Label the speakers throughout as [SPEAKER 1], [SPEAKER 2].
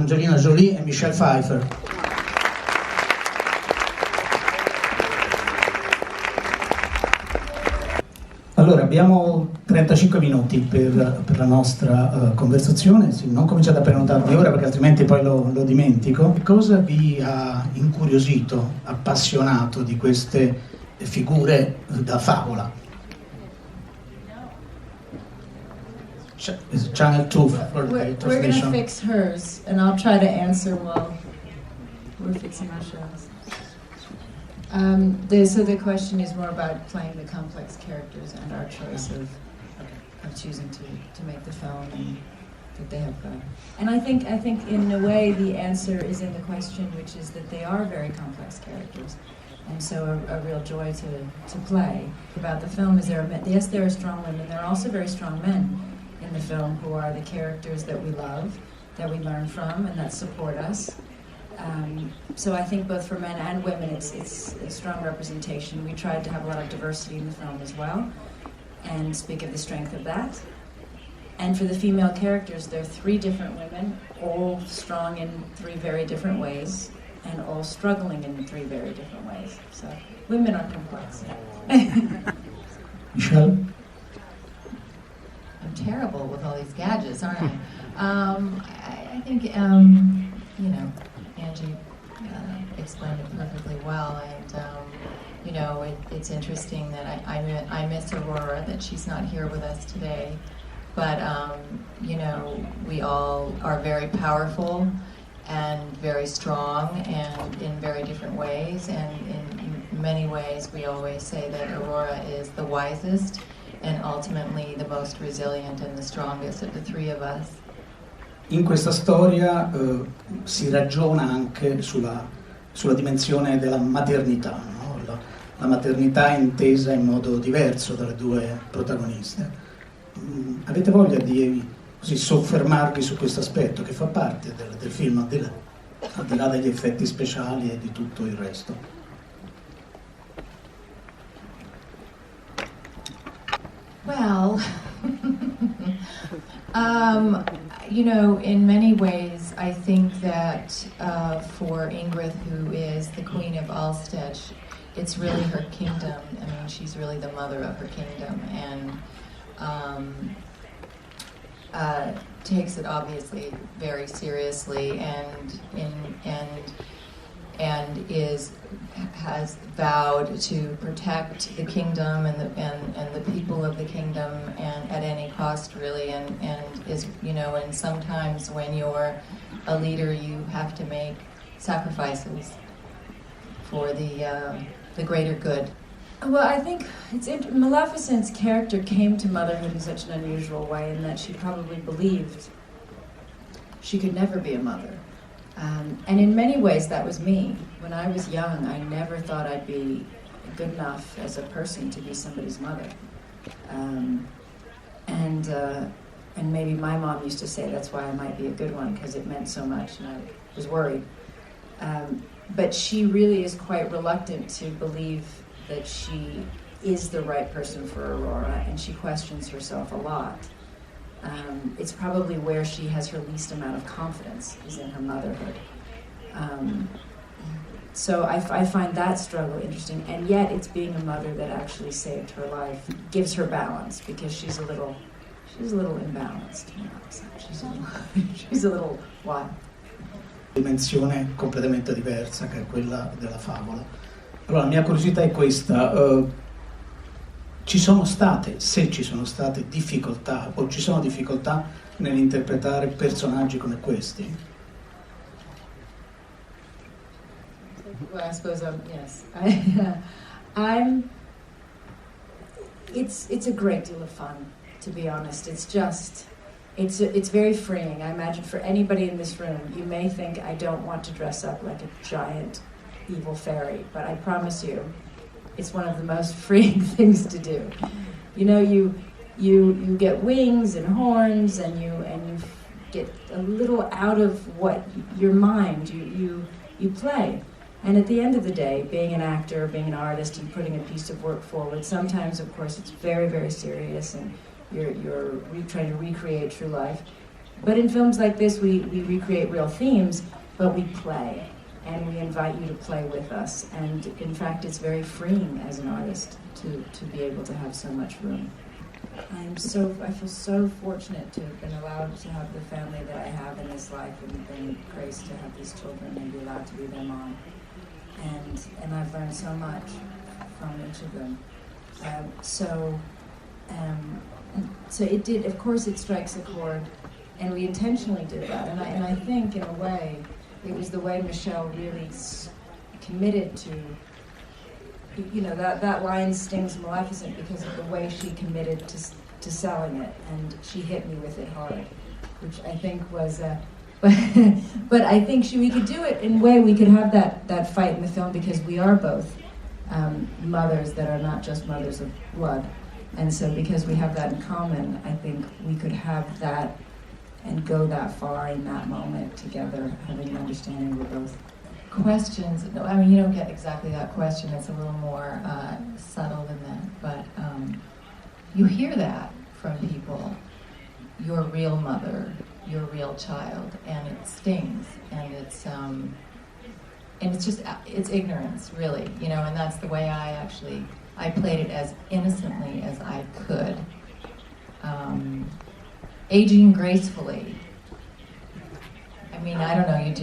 [SPEAKER 1] Angelina Jolie e Michelle Pfeiffer. Allora, abbiamo 35 minuti per la nostra conversazione. Sì, non cominciate a prenotarvi ora perché altrimenti poi lo dimentico. Cosa vi ha incuriosito, appassionato di queste figure da favola? Channel 2 for the
[SPEAKER 2] We're going to
[SPEAKER 1] transmission.
[SPEAKER 2] fix hers, and I'll try to answer while we're fixing our shows. So the question is more about playing the complex characters and our choice of choosing to make the film, and that they have. And I think in a way the answer is in the question, which is that they are very complex characters, and so a real joy to play. About the film is there are strong women, there are also very strong men in the film who are the characters that we love, that we learn from, and that support us. So I think both for men and women it's a strong representation. We tried to have a lot of diversity in the film as well, and speak of the strength of that. And for the female characters, there are 3 different women, all strong in 3 very different ways, and all struggling in 3 very different ways. So women are complex.
[SPEAKER 1] Michelle?
[SPEAKER 3] I'm terrible with all these gadgets, aren't I? I think, Angie explained it perfectly well, and it's interesting that I miss Aurora, that she's not here with us today, but we all are very powerful and very strong and in very different ways, and in many ways we always say that Aurora is the wisest and ultimately the most resilient and the strongest of the 3 of us.
[SPEAKER 1] In questa storia si ragiona anche sulla dimensione della maternità, no? La maternità intesa in modo diverso dalle 2 protagoniste. Avete voglia di così soffermarvi su questo aspetto che fa parte del film, al di là degli effetti speciali e di tutto il resto?
[SPEAKER 3] Well, in many ways, I think that for Ingrid, who is the Queen of Alstedt, it's really her kingdom. I mean, she's really the mother of her kingdom, and takes it obviously very seriously, and has vowed to protect the kingdom and the people of the kingdom, and at any cost, really, and is, and sometimes when you're a leader you have to make sacrifices for the greater good.
[SPEAKER 2] Well, I think Maleficent's character came to motherhood in such an unusual way, in that she probably believed she could never be a mother. And in many ways that was me. When I was young, I never thought I'd be good enough as a person to be somebody's mother. And maybe my mom used to say that's why I might be a good one, because it meant so much, and I was worried. But she really is quite reluctant to believe that she is the right person for Aurora, and she questions herself a lot. It's probably where she has her least amount of confidence, is in her motherhood. So I find that struggle interesting, and yet it's being a mother that actually saved her life, gives her balance, because she's a little imbalanced. She's a little wild.
[SPEAKER 1] Dimensione completamente diversa, che è quella della favola. Allora, la mia curiosità è questa. Ci sono state, se ci sono state difficoltà, o ci sono difficoltà nell'interpretare personaggi come questi?
[SPEAKER 2] Well, I suppose yes. It's a great deal of fun, to be honest. It's very freeing. I imagine for anybody in this room, you may think I don't want to dress up like a giant evil fairy, but I promise you, it's one of the most freeing things to do. You get wings and horns, and you get a little out of what your mind. You play. And at the end of the day, being an actor, being an artist, and putting a piece of work forward, sometimes, of course, it's very, very serious, and you're trying to recreate true life. But in films like this, we recreate real themes, but we play. And we invite you to play with us. And in fact, it's very freeing as an artist to be able to have so much room. I feel so fortunate to have been allowed to have the family that I have in this life, and been graced to have these children and be allowed to be their mom. And I've learned so much from each of them. So it did, of course it strikes a chord, and we intentionally did that. And I think in a way, it was the way Michelle really committed to, you know, that line stings Maleficent because of the way she committed to selling it, and she hit me with it hard, which I think was, but I think we could do it in a way. We could have that fight in the film because we are both mothers that are not just mothers of blood, and so because we have that in common, I think we could have that and go that far in that moment together, having an understanding we're both.
[SPEAKER 3] Questions, no, I mean, you don't get exactly that question. It's a little more subtle than that, but you hear that from people. Your real mother, your real child, and it stings, and it's just, it's ignorance, really, you know, and that's the way I played it as innocently as I could. Aging gracefully. I mean, I don't know, you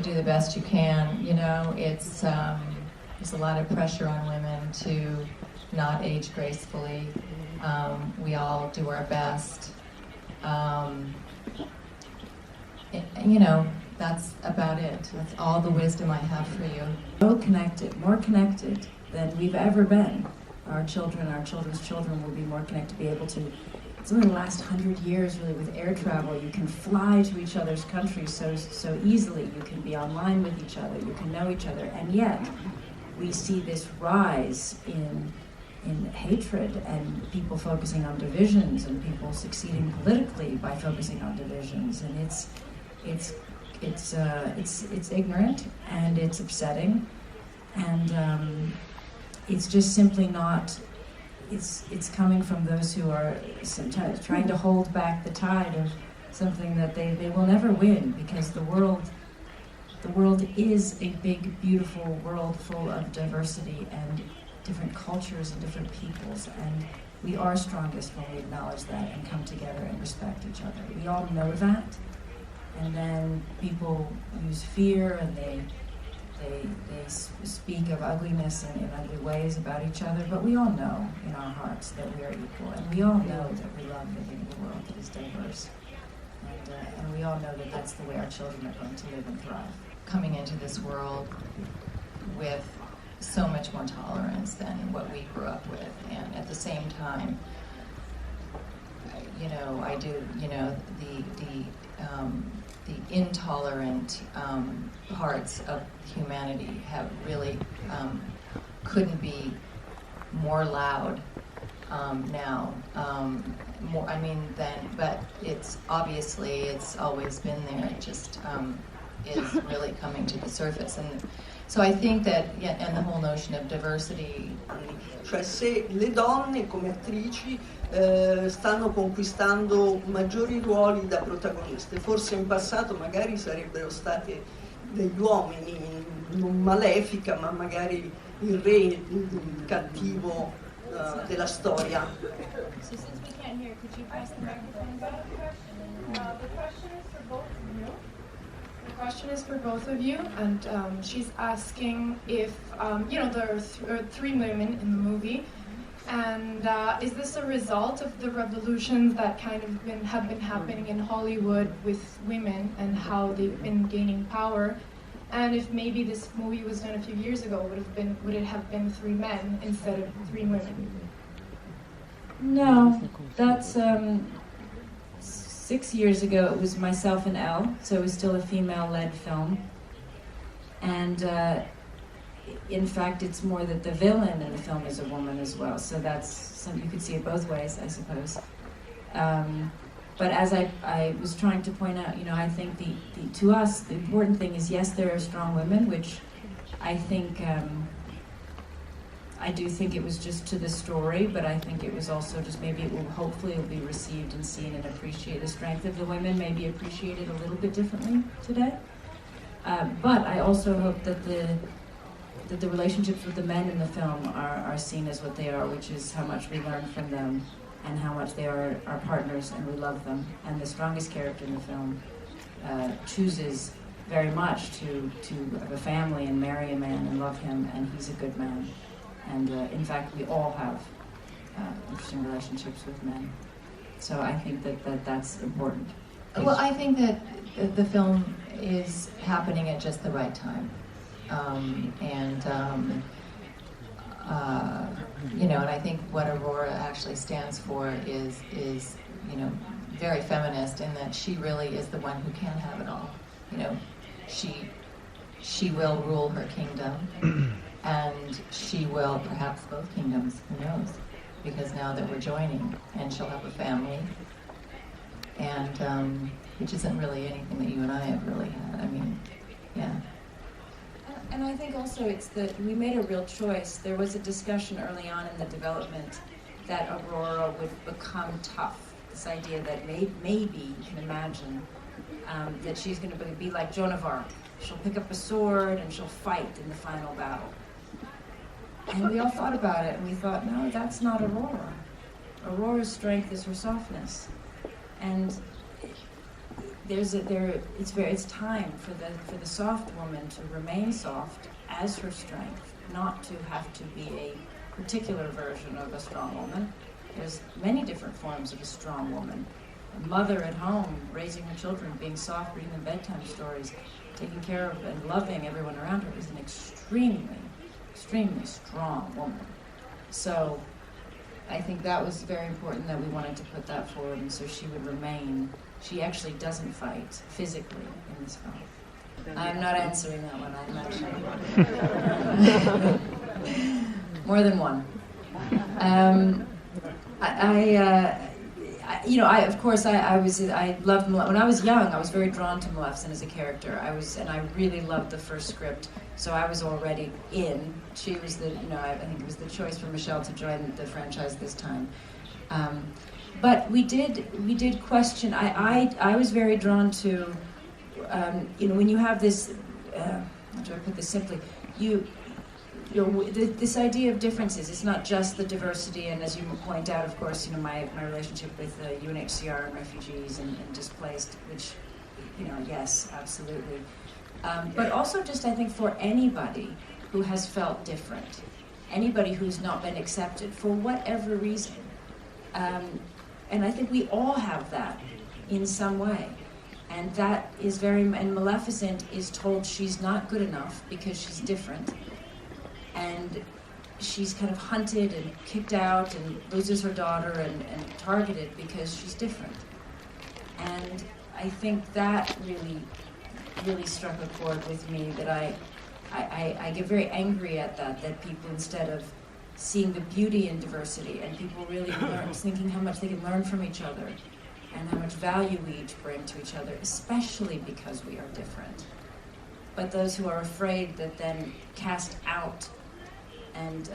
[SPEAKER 3] do the best you can, you know. It's there's a lot of pressure on women to not age gracefully. We all do our best. You know, that's about it. That's all the wisdom I have for you.
[SPEAKER 2] More connected than we've ever been. Our children, our children's children will be more connected, be able to. It's only the last 100 years, really, with air travel. You can fly to each other's countries so easily. You can be online with each other. You can know each other. And yet, we see this rise in hatred and people focusing on divisions and people succeeding politically by focusing on divisions. And it's ignorant and it's upsetting, and it's just simply not. It's coming from those who are sometimes trying to hold back the tide of something that they will never win, because the world is a big, beautiful world full of diversity and different cultures and different peoples, and we are strongest when we acknowledge that and come together and respect each other. We all know that, and then people use fear and they speak of ugliness and in ugly ways about each other, but we all know in our hearts that we are equal, and we all know that we love living in a world that is diverse, and we all know that that's the way our children are going to live and thrive.
[SPEAKER 3] Coming into this world with so much more tolerance than what we grew up with, and at the same time, you know, I do, you know, the intolerant parts of humanity have really couldn't be more loud now. More, I mean, but it's obviously it's always been there. It just is really coming to the surface, and so I think that, yeah, and the whole notion of diversity.
[SPEAKER 4] Cioè, se le donne come attrici stanno conquistando maggiori ruoli da protagoniste, forse in passato magari sarebbero state degli uomini, non Malefica, ma magari il re, il cattivo della storia.
[SPEAKER 5] So since we can't hear, could you pass the microphone back? The question is for both of you. The question is for both of you, and she's asking if, you know, there are three women in the movie, and is this a result of the revolutions that kind of have been happening in Hollywood with women and how they've been gaining power? And if maybe this movie was done a few years ago, would it have been three men instead of three women?
[SPEAKER 2] No, that's 6 years ago. It was myself and Elle, so it was still a female-led film, and in fact, it's more that the villain in the film is a woman as well. So that's you could see it both ways, I suppose. But as I was trying to point out, you know, I think to us the important thing is, yes, there are strong women, which I think I do think it was just to the story, but I think it was also just maybe it will hopefully be received and seen and appreciated. The strength of the women may be appreciated a little bit differently today. But I also hope that the relationships with the men in the film are seen as what they are, which is how much we learn from them and how much they are our partners and we love them. And the strongest character in the film chooses very much to have a family and marry a man and love him, and he's a good man. And in fact, we all have interesting relationships with men. So I think that's important.
[SPEAKER 3] Well, I think that the film is happening at just the right time. You know, and I think what Aurora actually stands for is very feminist in that she really is the one who can have it all. You know, she will rule her kingdom, and she will perhaps both kingdoms, who knows, because now that we're joining, and she'll have a family, and which isn't really anything that you and I have really had. I mean, yeah.
[SPEAKER 2] And I think also it's that we made a real choice. There was a discussion early on in the development that Aurora would become tough. This idea that maybe you can imagine that she's going to be like Joan of Arc. She'll pick up a sword and she'll fight in the final battle. And we all thought about it and we thought, no, that's not Aurora. Aurora's strength is her softness. And it's time for the soft woman to remain soft as her strength, not to have to be a particular version of a strong woman. There's many different forms of a strong woman. A mother at home, raising her children, being soft, reading them bedtime stories, taking care of and loving everyone around her is an extremely, extremely strong woman. So I think that was very important that we wanted to put that forward, and so she would remain. She actually doesn't fight physically in this film. I'm not answering that one, I'm actually. More than one. I loved, when I was young, I was very drawn to Maleficent as a character. And I really loved the first script, so I was already in. She was I think it was the choice for Michelle to join the franchise this time. But we did question. I was very drawn to, when you have this. How do I put this simply? This idea of differences. It's not just the diversity, and as you point out, of course, my relationship with UNHCR and refugees and displaced, which, yes, absolutely. But also just, I think, for anybody who has felt different, anybody who's not been accepted for whatever reason. And I think we all have that in some way. And that is and Maleficent is told she's not good enough because she's different. And she's kind of hunted and kicked out and loses her daughter and targeted because she's different. And I think that really, really struck a chord with me, that I get very angry at that people, instead of seeing the beauty in diversity and people really thinking how much they can learn from each other and how much value we each bring to each other, especially because we are different. But those who are afraid that then cast out and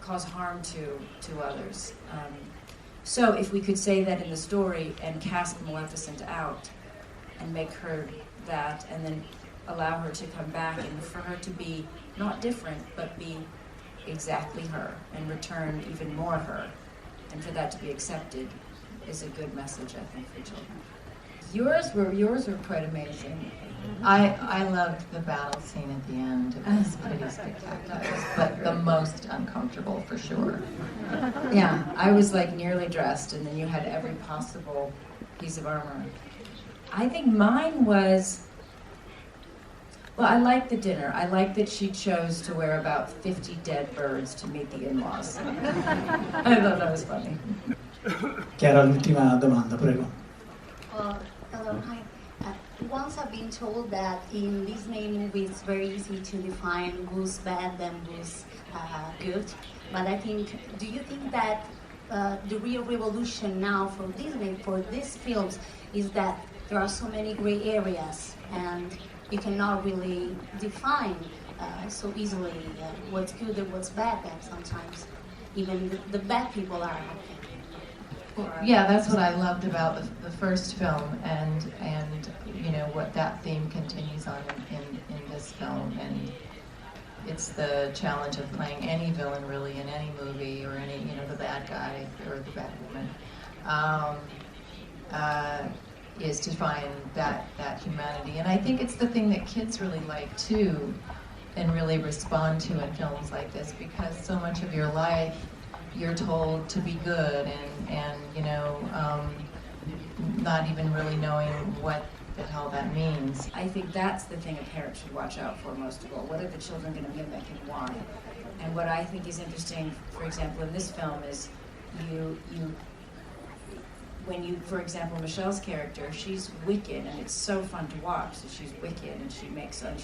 [SPEAKER 2] cause harm to others. So if we could say that in the story and cast Maleficent out and make her that, and then allow her to come back and for her to be not different, but be exactly her and return even more her, and for that to be accepted is a good message, I think, for children. Yours were quite amazing.
[SPEAKER 3] I loved the battle scene at the end. It was pretty spectacular, but the most uncomfortable for sure.
[SPEAKER 2] Yeah, I was like nearly dressed, and then you had every possible piece of armor. I think mine was, well, I liked the dinner. I liked that she chose to wear about 50 dead birds to meet the in-laws. I thought that was funny.
[SPEAKER 1] Chiara, l'ultima domanda, prego.
[SPEAKER 6] Hello, hi. Once I've been told that in Disney movies it's very easy to define who's bad and who's good. But I think, do you think that the real revolution now for Disney, for these films, is that there are so many gray areas and you cannot really define so easily what's good and what's bad, and sometimes even the bad people are happy.
[SPEAKER 3] Yeah, that's what I loved about the first film, and you know what that theme continues on in this film, and it's the challenge of playing any villain really in any movie, or any, you know, the bad guy or the bad woman, is to find that humanity. And I think it's the thing that kids really like too, and really respond to in films like this, because so much of your life you're told to be good, and you know, not even really knowing what the hell that means.
[SPEAKER 2] I think that's the thing a parent should watch out for most of all. What are the children going to mimic and why? And what I think is interesting, for example, in this film is when you, for example, Michelle's character, she's wicked, and it's so fun to watch that she's wicked, and she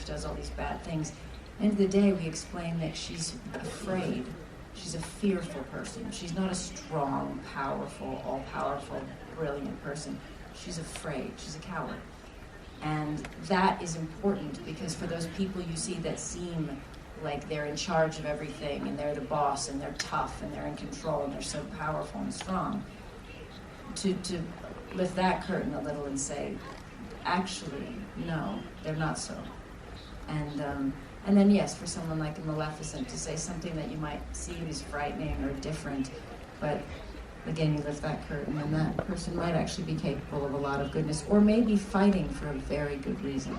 [SPEAKER 2] does all these bad things. End of the day, we explain that she's afraid. She's a fearful person. She's not a strong, powerful, all-powerful, brilliant person. She's afraid. She's a coward. And that is important, because for those people you see that seem like they're in charge of everything, and they're the boss, and they're tough, and they're in control, and they're so powerful and strong, to lift that curtain a little and say, actually, no, they're not so. And then yes, for someone like Maleficent to say something that you might see as frightening or different, but again, you lift that curtain, and that person might actually be capable of a lot of goodness, or maybe fighting for a very good reason.